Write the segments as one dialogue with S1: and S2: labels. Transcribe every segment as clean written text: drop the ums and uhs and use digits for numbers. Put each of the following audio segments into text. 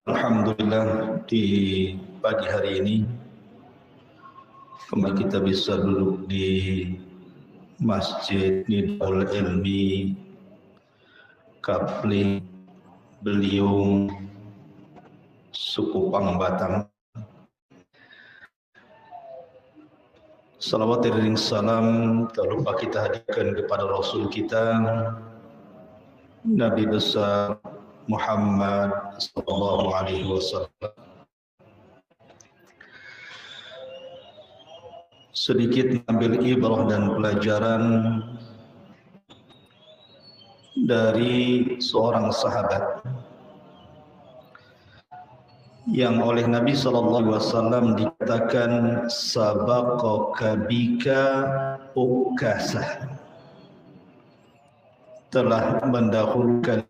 S1: Alhamdulillah di pagi hari ini kembali kita bisa duduk di Masjid Nidul Ilmi Kapling Beliung Suku Pangbatang. Salawat dan salam tak lupa kita hadirkan kepada Rasul kita Nabi besar Muhammad sallallahu alaihi wasallam. Sedikit ambil ibrah dan pelajaran dari seorang sahabat yang oleh Nabi sallallahu alaihi wasallam dikatakan sabaqaka bika Ukasah, telah mendahulukan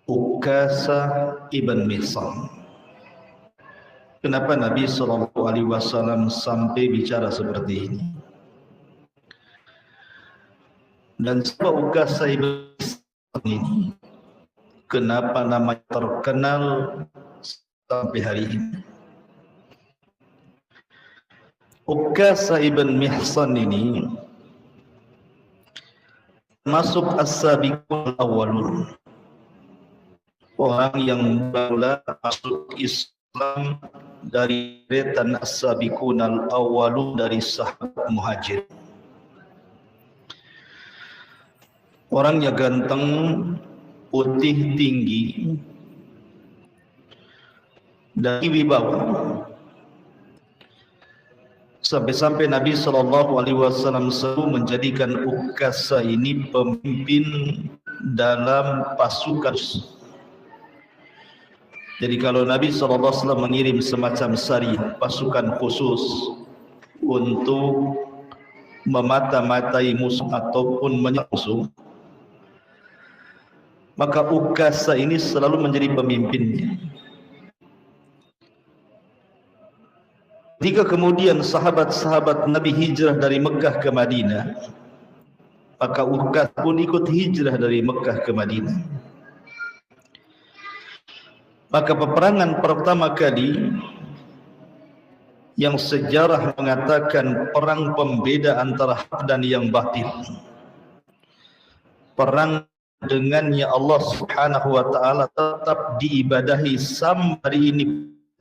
S1: Ukasah ibn Mihsan. Kenapa Nabi SAW sampai bicara seperti ini? Dan sebab Ukasah ibn Mihsan ini, kenapa namanya terkenal sampai hari ini? Ukasah ibn Mihsan ini masuk as-sabiqul awwalun, orang yang mula masuk Islam dari deretan as-sabiqun al-awwalun dari sahabat muhajir. Orangnya ganteng, putih, tinggi, dan wibawa. Sampai-sampai Nabi SAW selalu menjadikan Ukasah ini pemimpin dalam pasukan. Jadi kalau Nabi SAW mengirim semacam sariyah, pasukan khusus untuk memata-matai musuh ataupun menyerang musuh, maka Ukasah ini selalu menjadi pemimpinnya. Jika kemudian sahabat-sahabat Nabi hijrah dari Mekah ke Madinah, maka Ukasah pun ikut hijrah dari Mekah ke Madinah. Maka peperangan pertama kali yang sejarah mengatakan perang pembeda antara hak dan yang batil, perang dengannya Allah Subhanahu wa taala tetap diibadahi sampai hari ini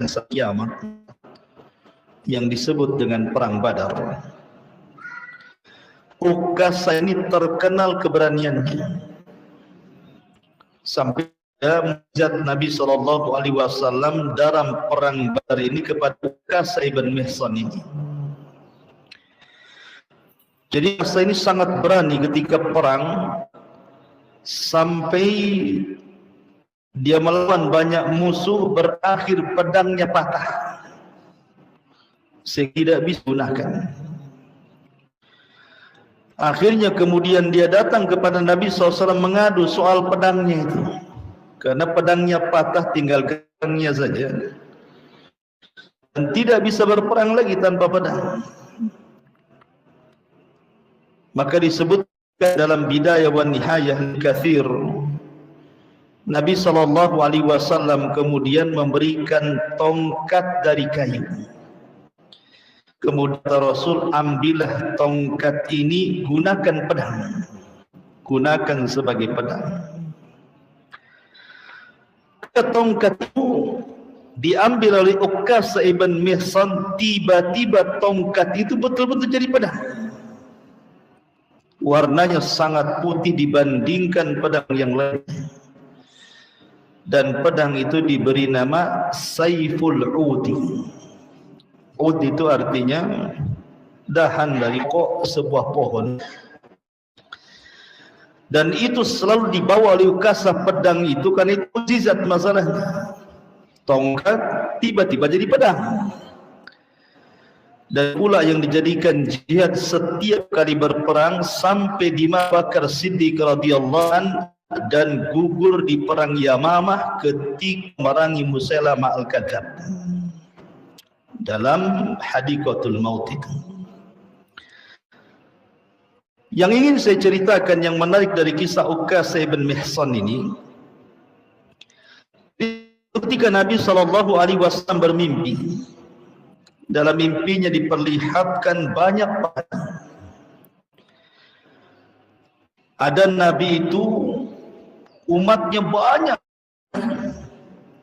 S1: sampai kiamat, yang disebut dengan perang Badar. Ukasah ini terkenal keberaniannya sampai mujad Nabi SAW dalam perang Badar ini kepada Ukasah ibn Mihsan ini. Jadi Ukasah ini sangat berani ketika perang, sampai dia melawan banyak musuh, berakhir pedangnya patah sehingga tidak bisa digunakan. Akhirnya kemudian dia datang kepada Nabi SAW mengadu soal pedangnya itu, karena pedangnya patah, tinggal pedangnya saja dan tidak bisa berperang lagi tanpa pedang. Maka disebut dalam Bidayah wan Nihayah Katsir, Nabi SAW kemudian memberikan tongkat dari kayu. Kemudian Rasul, ambillah tongkat ini, gunakan pedang, gunakan sebagai pedang. Tongkat itu diambil oleh Ukasah ibn Mihsan, tiba-tiba tongkat itu betul-betul jadi pedang. Warnanya sangat putih dibandingkan pedang yang lain, dan pedang itu diberi nama Saiful Udi. Ud itu artinya dahan dari sebuah pohon, dan itu selalu dibawa oleh Ukasah pedang itu karena itu mukjizat masalahnya. Tongkat tiba-tiba jadi pedang. Dan pula yang dijadikan jihad setiap kali berperang sampai di Abu Bakar Siddiq radhiyallahu anhu, dan gugur di perang Yamamah ketika merangi Musailamah al-Kadzab dalam Hadikatul Maut itu. Yang ingin saya ceritakan yang menarik dari kisah Ukasah ibn Mihsan ini, Ketika Nabi SAW bermimpi, dalam mimpinya diperlihatkan banyak pahala. Ada Nabi itu umatnya banyak,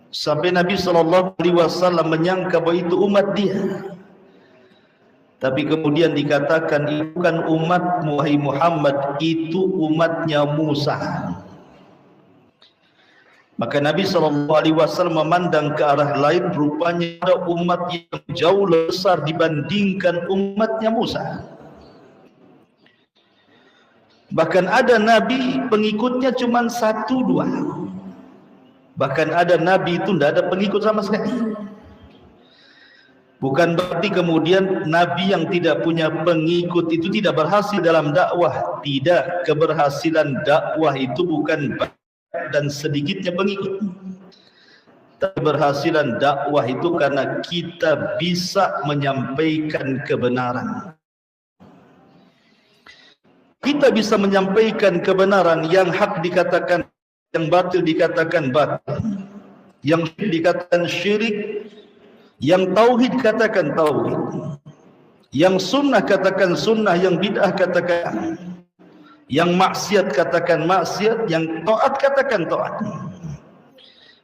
S1: sampai Nabi SAW menyangka bahwa itu umat dia. Tapi kemudian dikatakan, itu bukan umatmu wahai Muhammad, itu umatnya Musa. Maka Nabi SAW memandang ke arah lain, rupanya ada umat yang jauh lebih besar dibandingkan umatnya Musa. Bahkan ada Nabi pengikutnya cuma 1-2. Bahkan ada Nabi itu tidak ada pengikut sama sekali. Bukan berarti kemudian Nabi yang tidak punya pengikut itu tidak berhasil dalam dakwah. Tidak, keberhasilan dakwah itu bukan dan sedikitnya pengikut. Keberhasilan dakwah itu karena kita bisa menyampaikan kebenaran. Kita bisa menyampaikan kebenaran, yang hak dikatakan, yang batil dikatakan batil, yang dikatakan syirik, yang tauhid katakan tauhid, yang sunnah katakan sunnah, yang bid'ah katakan, yang maksiat katakan maksiat, yang taat katakan taat.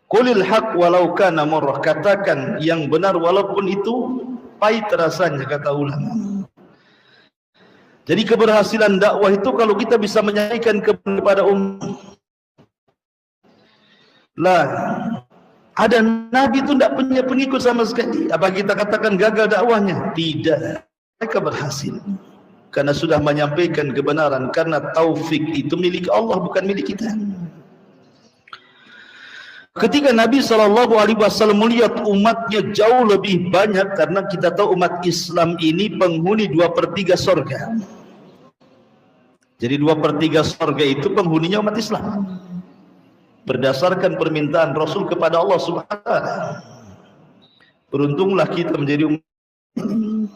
S1: Qulil haq walau kana murrah, katakan yang benar walaupun itu pahit rasanya, kata ulama. Jadi keberhasilan dakwah itu kalau kita bisa menyampaikan kepada umat. Lah, ada Nabi itu tidak punya pengikut sama sekali. Apa kita katakan gagal dakwahnya? Tidak. Mereka berhasil karena sudah menyampaikan kebenaran. Karena taufik itu milik Allah, bukan milik kita. Ketika Nabi SAW melihat umatnya jauh lebih banyak, karena kita tahu umat Islam ini penghuni 2/3 surga. Jadi 2/3 surga itu penghuninya umat Islam, berdasarkan permintaan Rasul kepada Allah Subhanahu wa taala. Beruntunglah kita menjadi umat ini.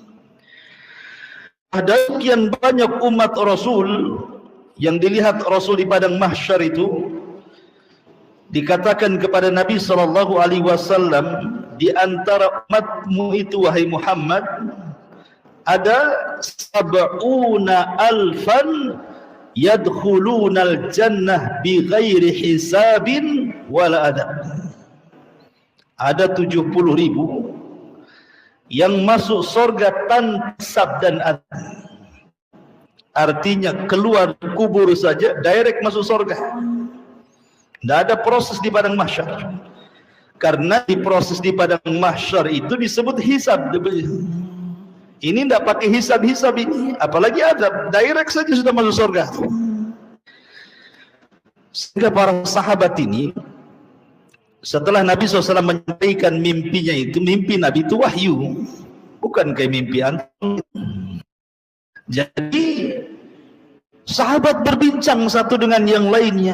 S1: Ada sekian banyak umat Rasul yang dilihat Rasul di padang mahsyar itu. Dikatakan kepada Nabi SAW, di antara umatmu itu wahai Muhammad, ada 70,000 yadkhulunal jannah bighairi hisabin wala adab. Ada 70.000 yang masuk surga tanpa hisab dan adab. Artinya keluar kubur saja direct masuk surga. Tidak ada proses di padang mahsyar. Karena di proses di padang mahsyar itu disebut hisab. Ini tidak pakai hisab-hisab ini, apalagi adab, direct saja sudah masuk surga. Sehingga para sahabat ini, setelah Nabi SAW menyampaikan mimpinya itu, mimpi Nabi itu wahyu, bukan kayak mimpi antum. Jadi sahabat berbincang satu dengan yang lainnya,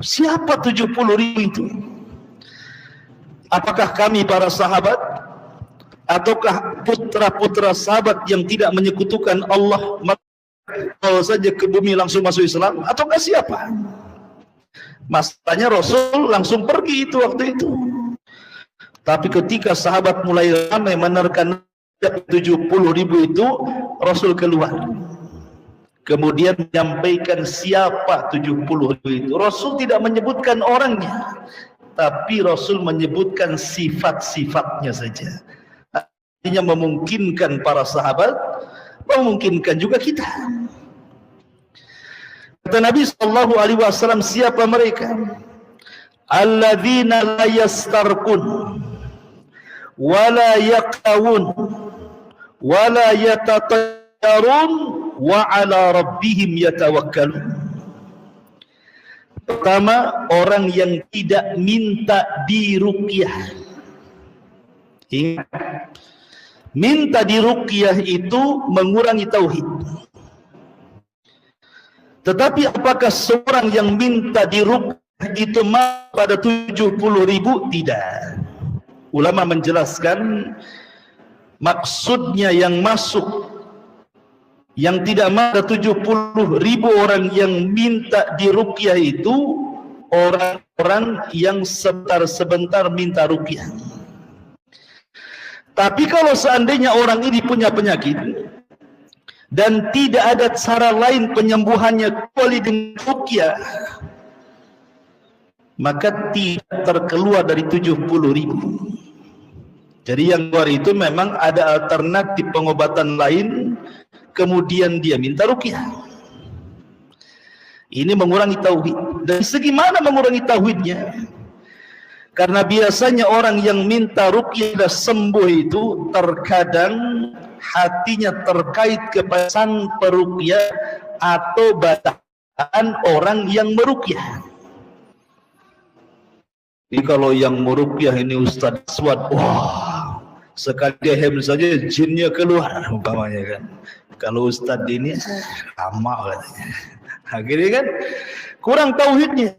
S1: siapa 70.000 itu? Apakah kami para sahabat, ataukah putra-putra sahabat yang tidak menyekutukan Allah, kalau saja ke bumi langsung masuk Islam, ataukah siapa? Masalahnya Rasul langsung pergi itu waktu itu. Tapi ketika sahabat mulai ramai menerkan 70.000 itu, Rasul keluar. Kemudian menyampaikan siapa 70.000 itu. Rasul tidak menyebutkan orangnya, tapi Rasul menyebutkan sifat-sifatnya saja. Artinya memungkinkan para sahabat, memungkinkan juga kita. Kata Nabi SAW, siapa mereka? Alladzina la yastarqun wa la yaqawun wa la yatatayyarun wa ala rabbihim yatawakkalun. Pertama, orang yang tidak minta diruqyah. Ingat, minta diruqyah itu mengurangi tauhid. Tetapi apakah seorang yang minta diruqyah itu pada 70.000? Tidak. Ulama menjelaskan maksudnya yang masuk, yang tidak ada 70.000 orang yang minta diruqyah itu orang-orang yang sebentar-sebentar minta ruqyah. Tapi kalau seandainya orang ini punya penyakit dan tidak ada cara lain penyembuhannya kecuali dengan ruqyah, maka tidak terkeluar dari 70.000. Jadi yang luar itu memang ada alternatif pengobatan lain, kemudian dia minta ruqyah. Ini mengurangi tauhid. Dari segi mana mengurangi tauhidnya? Karena biasanya orang yang minta ruqyah dan sembuh itu terkadang hatinya terkait kepada sang peruqyah atau bacaan orang yang meruqyah. Jadi kalau yang meruqyah ini Ustaz Aswad, wah, sekali dia hem saja jinnya keluar umpamanya kan. Kalau Ustaz ini lama katanya. Akhirnya kan kurang tauhidnya.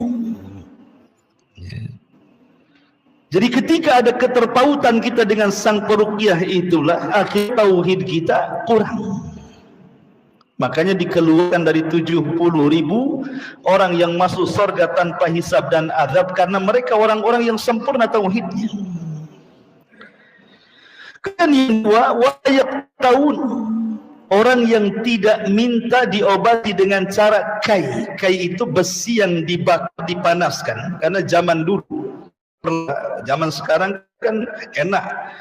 S1: Jadi ketika ada keterpautan kita dengan sang peruqyah, itulah akhir tauhid kita kurang. Makanya dikeluarkan dari 70.000 orang yang masuk surga tanpa hisab dan azab, karena mereka orang-orang yang sempurna tauhidnya. Kemudian yang kedua, wayak tahun, orang yang tidak minta diobati dengan cara kai. Kai itu besi yang dibakar, dipanaskan. Karena zaman dulu, zaman sekarang kan enak.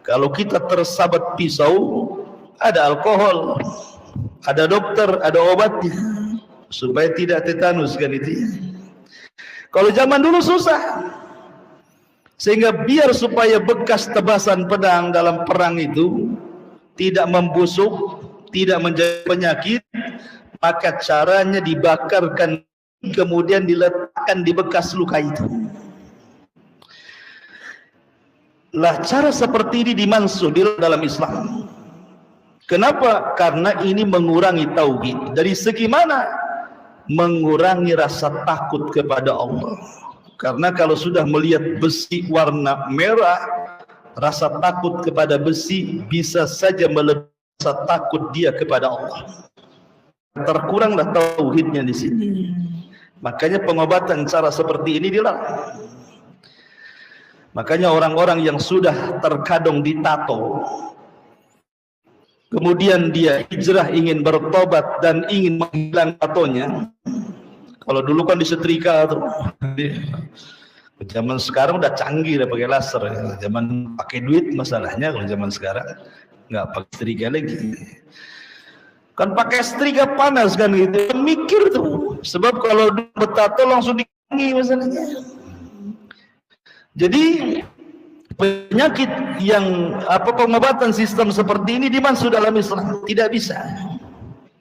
S1: Kalau kita tersabat pisau, ada alkohol, ada dokter, ada obatnya, supaya tidak tetanus kan itu. Kalau zaman dulu susah, sehingga biar supaya bekas tebasan pedang dalam perang itu tidak membusuk, tidak menjadi penyakit, maka caranya dibakarkan, kemudian diletakkan di bekas luka itu. Lah cara seperti ini dimansuh di dalam Islam. Kenapa? Karena ini mengurangi tauhid. Dari segi mana? Mengurangi rasa takut kepada Allah. Karena kalau sudah melihat besi warna merah, rasa takut kepada besi bisa saja melebihi rasa takut dia kepada Allah. Terkuranglah tauhidnya di sini. Makanya pengobatan cara seperti ini dilarang. Makanya orang-orang yang sudah terkadang ditato, kemudian dia hijrah ingin bertobat dan ingin menghilang tatonya. Kalau dulu kan disetrika tuh. Zaman sekarang udah canggih, udah pakai laser. Zaman pakai duit masalahnya. Kalau zaman sekarang nggak pakai setrika lagi. Kan pakai setrika panas kan gitu. Mikir tuh. Sebab kalau bertato langsung dikangi masalahnya. Jadi penyakit yang pengobatan sistem seperti ini dimansuh dalam Islam tidak bisa,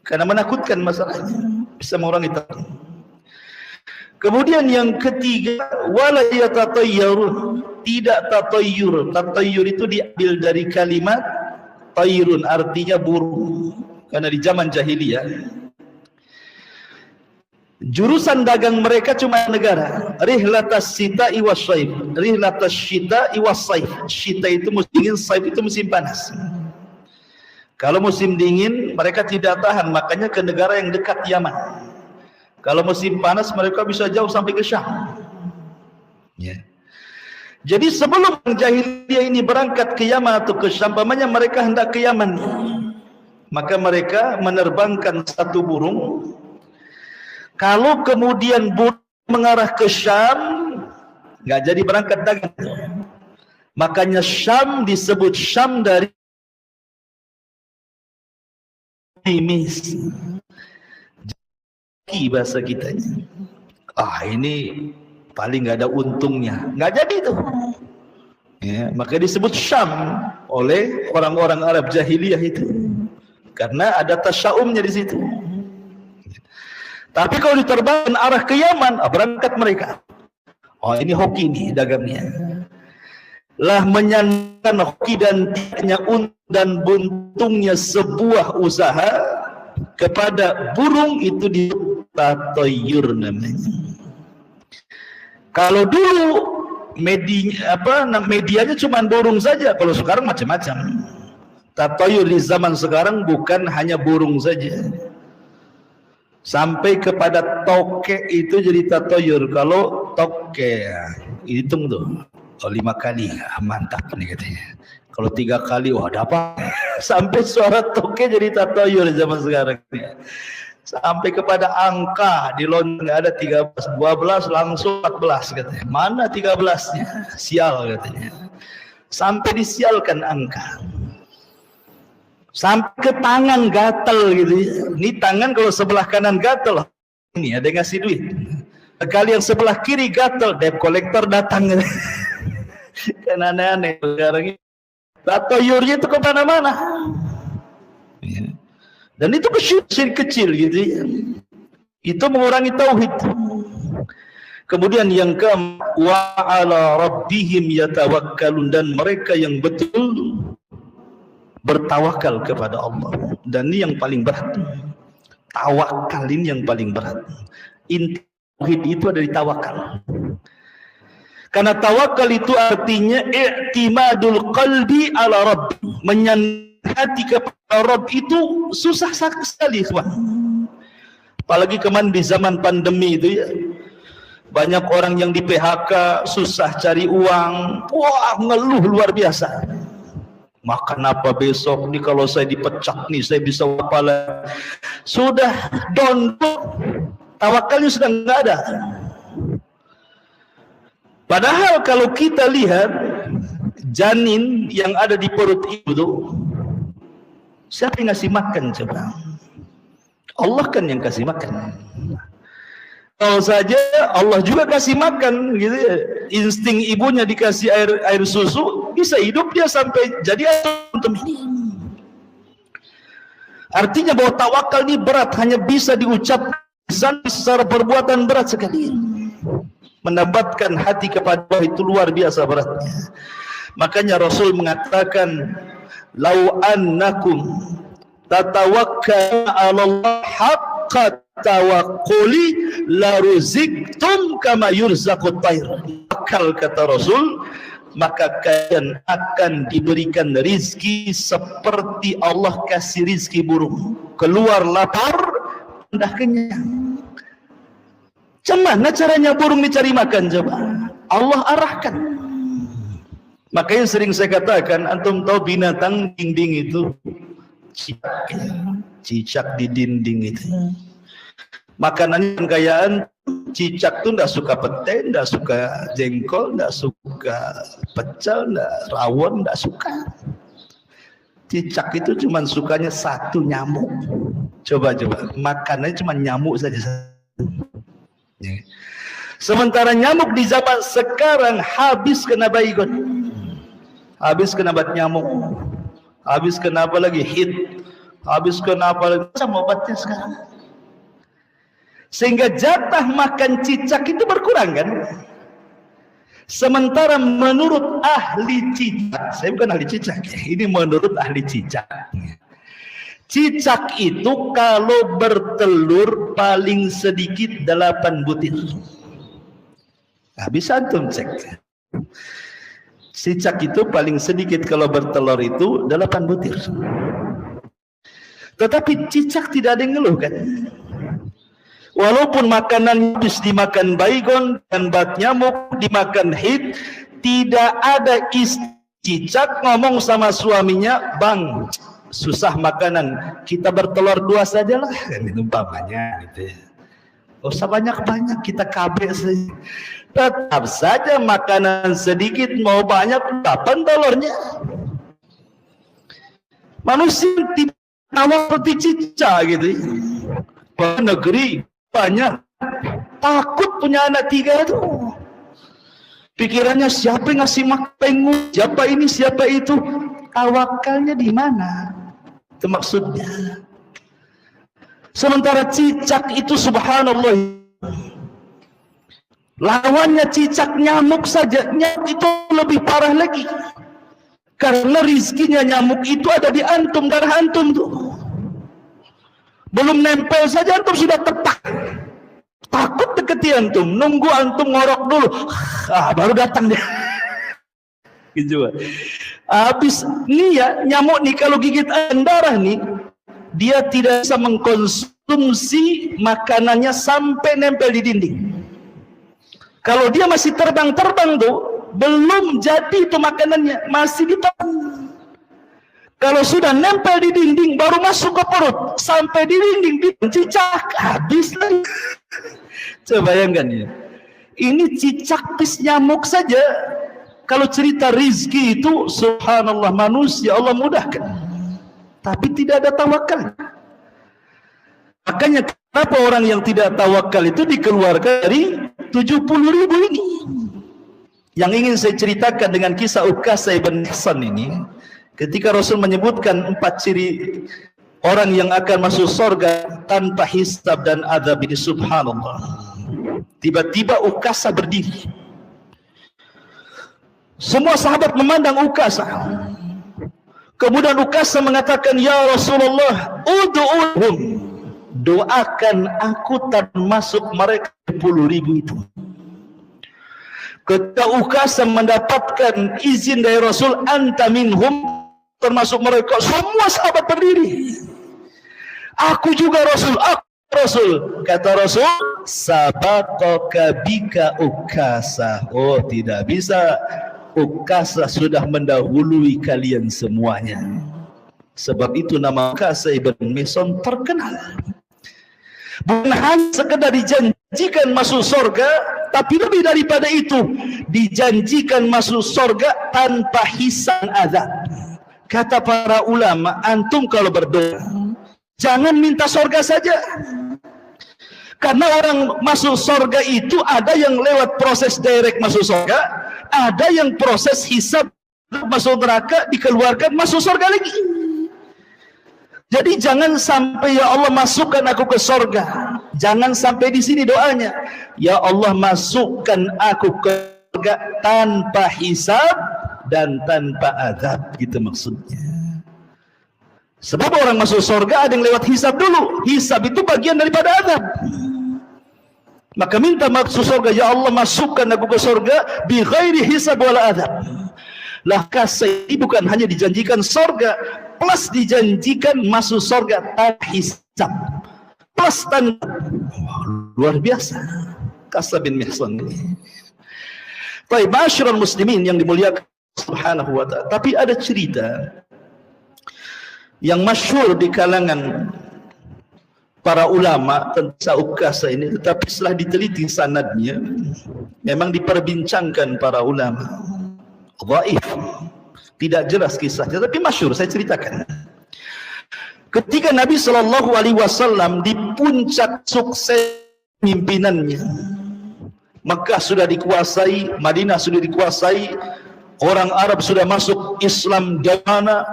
S1: karena menakutkan masalahnya, bisa mengurangi takut. Kemudian yang ketiga, wala yatatayyarun, tidak tatayyur. Tatayyur itu diambil dari kalimat tayrun, artinya burung, karena di zaman jahiliyah jurusan dagang mereka cuma negara. Rihlatas syita'i wassaif. Rihlatas syita'i wassaif. Syita itu musim dingin, saif itu musim panas. Kalau musim dingin mereka tidak tahan, makanya ke negara yang dekat Yaman. Kalau musim panas mereka bisa jauh sampai ke Syam. Ya. Jadi sebelum jahiliyah ini berangkat ke Yaman atau ke Syam, pamannya mereka hendak ke Yaman, maka mereka menerbangkan satu burung. Kalau kemudian burung mengarah ke Syam, nggak jadi berangkat dagang. Makanya Syam disebut Syam dari optimis. Jadi bahasa kitanya. Ini paling nggak ada untungnya. Nggak jadi itu. Ya, maka disebut Syam oleh orang-orang Arab jahiliyah itu. Karena ada tasyaumnya di situ. Tapi kalau diterbangkan arah ke Yaman, berangkat mereka. Ini hoki nih dagangnya. Lah menyandarkan hoki dan tidaknya untung dan buntungnya sebuah usaha kepada burung itu di tatayyur namanya. Kalau dulu medianya cuma burung saja, kalau sekarang macam-macam. Tatayyur di zaman sekarang bukan hanya burung saja. Sampai kepada toke itu jadi tatoyur. Kalau toke hitung tuh 5 kali, mantap nih katanya. Kalau 3 kali, wah ada apa? Sampai suara toke jadi tatoyur zaman sekarang. Sampai kepada angka di London nggak ada 13, 12 langsung 14 katanya. Mana 13-nya? Sial katanya. Sampai disialkan angka. Sampai ke tangan gatel gitu. Ini tangan kalau sebelah kanan gatel, ini ada yang ngasih duit. Sekali yang sebelah kiri gatel, debt collector datang. Kan aneh-aneh sekarang ini. Tatoyurnya itu kemana-mana. Ya. Dan itu kecil gitu ya. Itu mengurangi tauhid. Kemudian yang keempat, wa ala rabbihim yatawakkalun, dan mereka yang betul bertawakal kepada Allah. Dan ini yang paling berat. Tawakal ini yang paling berat. Inti tauhid itu ada di tawakal. Karena tawakal itu artinya i'timadul qalbi ala rabb, menyandang hati kepada Rabb itu susah sekali, kawan. Apalagi kemarin di zaman pandemi itu ya, banyak orang yang di PHK, susah cari uang, wah ngeluh luar biasa. Makan apa besok nih, kalau saya dipecat nih saya bisa apa lagi. Sudah down, tawakalnya sudah nggak ada. Padahal kalau kita lihat janin yang ada di perut ibu tuh, siapa yang ngasih makan coba? Allah kan yang kasih makan. Kalau saja Allah juga kasih makan gitu ya. Insting ibunya dikasih air susu, bisa hidup dia sampai jadi antum ini. Artinya bahwa tawakal ini berat, hanya bisa diucapkan secara perbuatan berat sekali. Mendapatkan hati kepada Allah itu luar biasa beratnya. Makanya Rasul mengatakan, "Lau annakum tatawakkaluna 'ala Allah haqqa tawakkuli la ruziktum kama yurzaqut tayr." Akal, kata Rasul, maka kalian akan diberikan rizki seperti Allah kasih rizki burung. Keluar lapar, hendak kenyang. Gimana caranya burung dicari makan coba? Allah arahkan. Makanya sering saya katakan, antum tahu binatang dinding itu cicak di dinding itu. Makanan kekayaan cicak tuh nggak suka pete, nggak suka jengkol, nggak suka pecel, nggak rawon, nggak suka. Cicak itu cuma sukanya satu, nyamuk. Coba makanannya cuma nyamuk saja. Sementara nyamuk di zaman sekarang habis kena baygon, habis kena bat nyamuk, habis kena apa lagi hit, habis kena apa lagi, macam obatnya sekarang. Sehingga jatah makan cicak itu berkurang kan. Sementara menurut ahli cicak, saya bukan ahli cicak ya, ini menurut ahli cicak, cicak itu kalau bertelur paling sedikit 8 butir. Nah, bisa antum cek. Cicak itu paling sedikit kalau bertelur itu 8 butir. Tetapi cicak tidak ada yang ngeluh kan. Walaupun makanan habis dimakan baygon dan bat nyamuk, dimakan hit, tidak ada istri cicak ngomong sama suaminya, "Bang, susah makanan, kita bertelur 2 sajalah," kan itu umpamanya gitu ya. Gak usah banyak-banyak, kita KB saja. Tetap saja makanan sedikit mau banyak, kapan telurnya? Manusia tidak tahu seperti cicak gitu ya. Negeri banyak takut punya anak 3 itu. Pikirannya siapa yang ngasih makan, siapa ini, siapa itu. Tawakalnya di mana? Itu maksudnya. Sementara cicak itu subhanallah, lawannya cicak nyamuk saja. Nyamuk itu lebih parah lagi, karena rizkinya nyamuk itu ada di antum, darah antum tuh. Belum nempel saja antum sudah tepak. Takut deketi antum, nunggu antum ngorok dulu, baru datang dia. Gitu. Habis nih ya, nyamuk nih kalau gigit darah nih, dia tidak bisa mengkonsumsi konsumsi makanannya sampai nempel di dinding. Kalau dia masih terbang-terbang tuh, belum jadi itu makanannya, masih ditelan. Kalau sudah nempel di dinding, baru masuk ke perut, sampai di dinding, dicicak, habis lagi. Coba bayangkan ya, ini cicak pis nyamuk saja. Kalau cerita rizki itu, subhanallah, manusia Allah mudahkan, tapi tidak ada tawakal. Makanya kenapa orang yang tidak tawakal itu dikeluarkan dari 70.000 ini. Yang ingin saya ceritakan dengan kisah Ukasah ibn Mihsan ini, ketika Rasul menyebutkan 4 ciri orang yang akan masuk surga tanpa hisab dan azab ini, subhanallah, tiba-tiba Ukasah berdiri. Semua sahabat memandang Ukasah. Kemudian Ukasah mengatakan, ya Rasulullah, ud'uhum, doakan aku termasuk mereka 10.000 itu. Ketika Ukasah mendapatkan izin dari Rasul, anta minhum, termasuk mereka, semua sahabat berdiri. Aku juga Rasul, aku Rasul. Kata Rasul, sabaqaka bika Ukasah. Oh, tidak bisa, Ukasah sudah mendahului kalian semuanya. Sebab itu nama Ukasah ibn Mihsan terkenal. Bukan hanya sekedar dijanjikan masuk surga, tapi lebih daripada itu, dijanjikan masuk surga tanpa hisab azab. Kata para ulama, antum kalau berdoa, jangan minta surga saja. Karena orang masuk surga itu ada yang lewat proses direct masuk surga, ada yang proses hisab masuk neraka, dikeluarkan masuk surga lagi. Jadi jangan sampai ya Allah masukkan aku ke surga. Jangan sampai di sini doanya, ya Allah masukkan aku ke surga tanpa hisab dan tanpa azab, gitu maksudnya. Sebab orang masuk surga ada yang lewat hisab dulu. Hisab itu bagian daripada azab. Maka minta masuk surga, ya Allah masukkan aku ke surga bi ghairi hisab wala azab. Lah kasih ini bukan hanya dijanjikan surga, plus dijanjikan masuk surga tanpa hisab, plus tanpa. Luar biasa Ukasah bin Mihsan ini. Baik, masyarakat muslimin yang dimuliakan subhanahu wa ta'ala. Tapi ada cerita yang masyhur di kalangan para ulama tentang Ukasah ini, tetapi setelah diteliti sanadnya memang diperbincangkan para ulama. Dhaif, tidak jelas kisahnya, tapi masyhur, saya ceritakan. Ketika Nabi SAW di puncak sukses pimpinannya, Mekah sudah dikuasai, Madinah sudah dikuasai, orang Arab sudah masuk Islam di mana,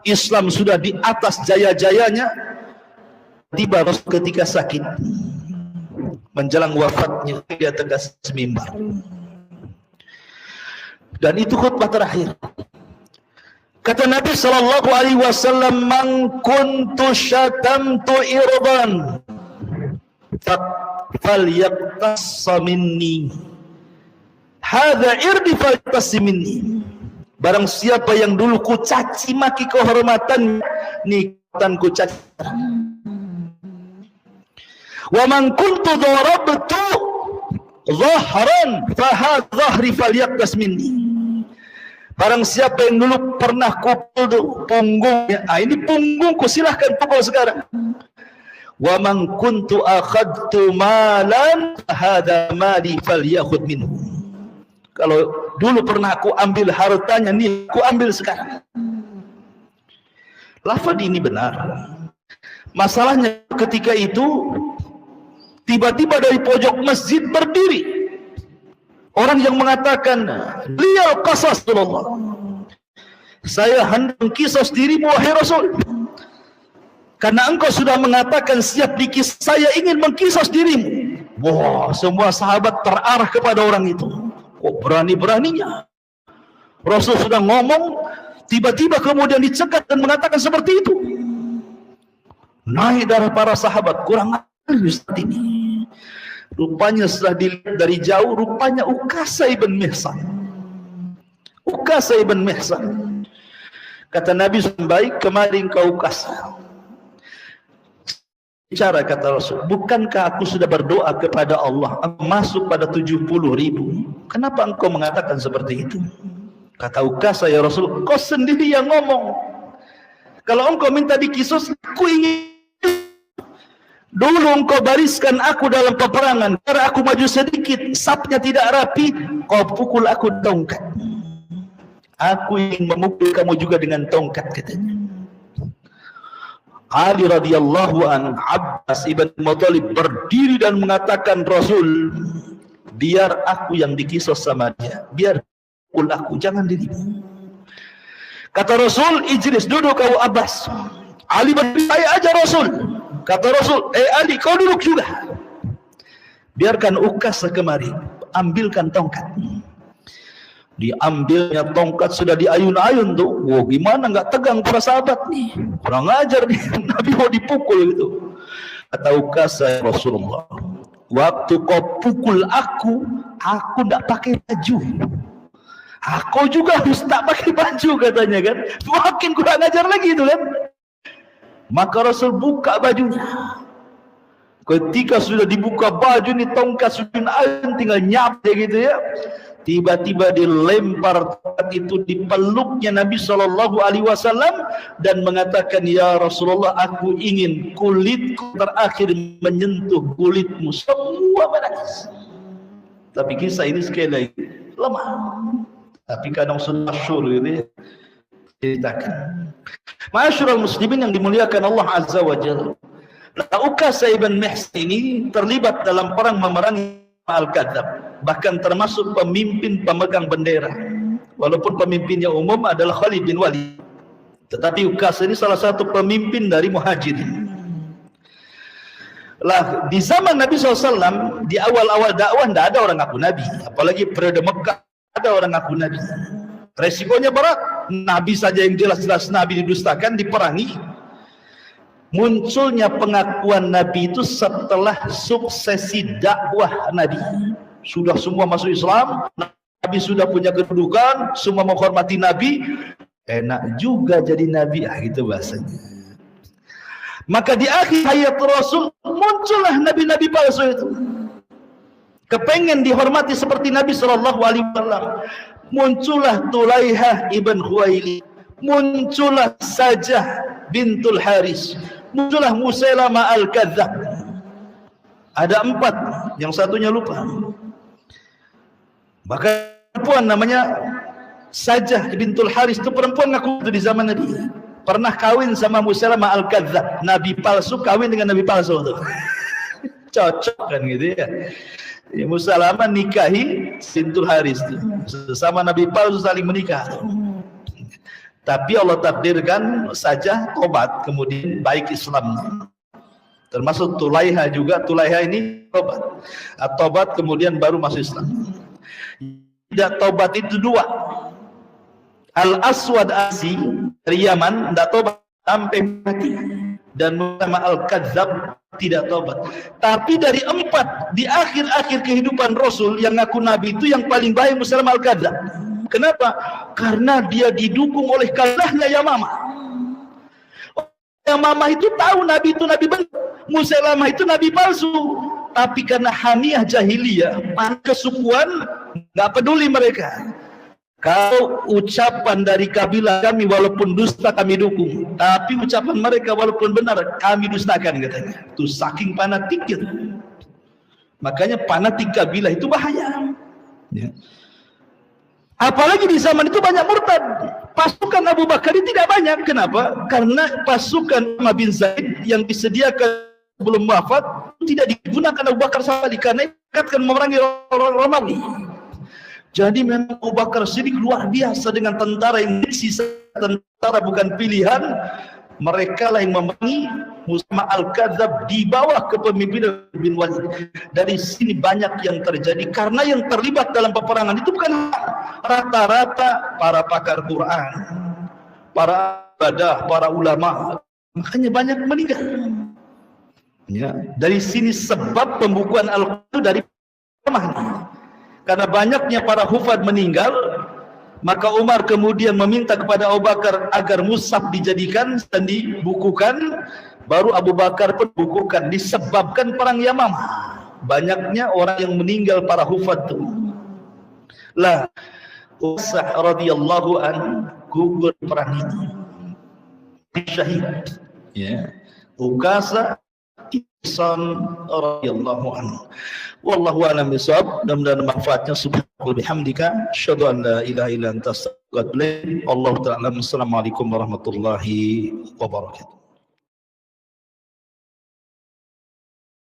S1: Islam sudah di atas jaya-jayanya. Tiba Rasul ketika sakit, menjelang wafatnya, dia tegas mimbar. Dan itu khutbah terakhir. Kata Nabi SAW, man kuntu syatamtu irban falyaqtassa minni, hadza irdi falyaqtassa minni. Barang siapa yang dulu ku caci maki kehormatan, nikmatan ku caci. Wa man kuntu darabtu dhahran fahadha dhahri falyaqtas minni. Barang siapa yang dulu pernah kupukul punggungnya, ini punggungku, silahkan pukul sekarang. Wa man kuntu akhadtu malan hadha mali falyakhudh minhu. Kalau dulu pernah aku ambil hartanya, nih aku ambil sekarang. Lafaz ini benar. Masalahnya ketika itu tiba-tiba dari pojok masjid berdiri orang yang mengatakan, beliau qasas Rasulullah, saya hendak mengkisos dirimu wahai Rasul, karena engkau sudah mengatakan siap dikis, saya ingin mengkisos dirimu. Wah, semua sahabat terarah kepada orang itu. Kok berani-beraninya Rasul sudah ngomong, tiba-tiba kemudian dicegat dan mengatakan seperti itu. Naik darah para sahabat, kurang ajar Ustaz ini. Rupanya setelah dilihat dari jauh, rupanya Ukasah ibn Mihsan. Ukasah ibn Mihsan. Kata Nabi, baik, kemarin kau Ukasah. Bicara kata Rasul, bukankah aku sudah berdoa kepada Allah, aku masuk pada 70.000. Kenapa engkau mengatakan seperti itu? Kata Ukasha, ya Rasul, kau sendiri yang ngomong. Kalau engkau minta dikisos, aku ingin. Dulu engkau bariskan aku dalam peperangan, karena aku maju sedikit, sapnya tidak rapi, kau pukul aku tongkat. Aku ingin memukul kamu juga dengan tongkat, katanya. Ali radhiyallahu anhu, Abbas ibn Muttalib berdiri dan mengatakan, Rasul, biar aku yang dikisos sama dia, biar pukul aku, jangan dirimu. Kata Rasul, ijlis, duduk kau Abbas. Ali berdiri, saya aja Rasul. Kata Rasul, Ali, kau duduk juga. Biarkan Ukasha kemari, ambilkan tongkat. Diambilnya tongkat, sudah diayun-ayun tuh. Wah, gimana nggak tegang para sahabat nih? Kurang ajar nih, Nabi mau dipukul gitu. Kata Ukasha, Rasulullah, waktu kau pukul aku nggak pakai baju. Aku juga harus tak pakai baju, katanya kan. Makin kurang ajar lagi itu kan. Maka Rasul buka bajunya. Ketika sudah dibuka baju nih, tongkat sudah ayun, tinggal nyap gitu ya. Tiba-tiba dilempar tongkat itu di peluknya Nabi SAW dan mengatakan, ya Rasulullah, aku ingin kulitku terakhir menyentuh kulitmu. Semua menangis. Tapi kisah ini sekali lagi lemah. Tapi kadang sudah masyhur ini ceritakan. Ma'asyiral muslimin yang dimuliakan Allah Azza wa Jalla. Ukasha ibn Mihsan ini terlibat dalam perang memerangi Al-Kadzab, bahkan termasuk pemimpin pemegang bendera. Walaupun pemimpinnya umum adalah Khalid bin Walid, tetapi Ukasha ini salah satu pemimpin dari Muhajirin. Lah, di zaman Nabi SAW, di awal-awal dakwah tidak ada orang ngaku Nabi, apalagi periode Mekah ada orang ngaku Nabi. Resikonya berat. Nabi saja yang jelas-jelas Nabi didustakan, diperangi. Munculnya pengakuan Nabi itu setelah suksesi dakwah Nabi. Sudah semua masuk Islam, Nabi sudah punya kedudukan, semua menghormati Nabi, enak juga jadi Nabi, gitu bahasanya. Maka di akhir hayat Rasul muncullah nabi-nabi palsu itu. Kepengen dihormati seperti Nabi SAW. Muncullah Tulaihah ibn Khuwailid, muncullah Sajah bintul Haris, muncullah Musailamah al-Kadzab. Ada 4, yang satunya lupa. Maka perempuan namanya Sajah bintul Haris, itu perempuan ngaku di zaman Nabi. Pernah kawin sama Musailamah al-Kadzab, nabi palsu kawin dengan nabi palsu tuh. Cocok kan gitu ya. Musailamah nikahi bintul Haris tuh. Sesama nabi palsu saling menikah. Tapi Allah takdirkan saja tobat, kemudian baik Islamnya. Termasuk Tulaiha juga. Tulaiha ini tobat. Tobat kemudian baru masuk Islam. Tidak tobat itu 2. Al-Aswad Asi dari Yaman tidak tobat sampai mati. Dan Musailamah al-Kadzab tidak tobat. Tapi dari 4 di akhir-akhir kehidupan Rasul yang ngaku Nabi itu yang paling baik Musailamah al-Kadzab. Kenapa? Karena dia didukung oleh kalahnya Yamamah. Yamamah itu tahu Nabi itu Nabi benar, Musailamah itu Nabi palsu. Tapi karena hamiah jahiliyah, kesukuan, nggak peduli mereka. Kalau ucapan dari kabilah kami walaupun dusta kami dukung, tapi ucapan mereka walaupun benar kami dustakan, katanya. Itu saking fanatiknya. Makanya fanatik kabilah itu bahaya. Ya. Apalagi di zaman itu banyak murtad. Pasukan Abu Bakar ini tidak banyak. Kenapa? Karena pasukan Umar bin Zaid yang disediakan sebelum wafat tidak digunakan Abu Bakar sekali karena ikatkan memerangi orang Romawi. Jadi memang Abu Bakar Siddiq luar biasa dengan tentara yang sisa tentara bukan pilihan. Mereka lah yang memerangi Musailamah al-Kadzab di bawah kepemimpinan bin Walid. Dari sini banyak yang terjadi karena yang terlibat dalam peperangan itu bukan rata-rata para pakar Quran, para ibadah, para ulama. Makanya banyak meninggal. Ya, dari sini sebab pembukuan Al-Quran dari lemah. Karena banyaknya para hufad meninggal, maka Umar kemudian meminta kepada Abu Bakar agar mushaf dijadikan dan dibukukan. Baru Abu Bakar pun bukukan disebabkan perang Yamamah. Banyaknya orang yang meninggal para hufad itu. Lah, Ukasah radhiyallahu an gugur perang ini. Syahid. Ya. Ukasah Ihsan radhiyallahu anhu. Wallahu a'lam bishawab. Mudah-mudahan manfaatnya. Subhanallah bihamdika asyhadu an la ilaha illa anta astaghfiruka wa atubu ilaik. Allahu ta'ala. Assalamualaikum warahmatullahi wabarakatuh.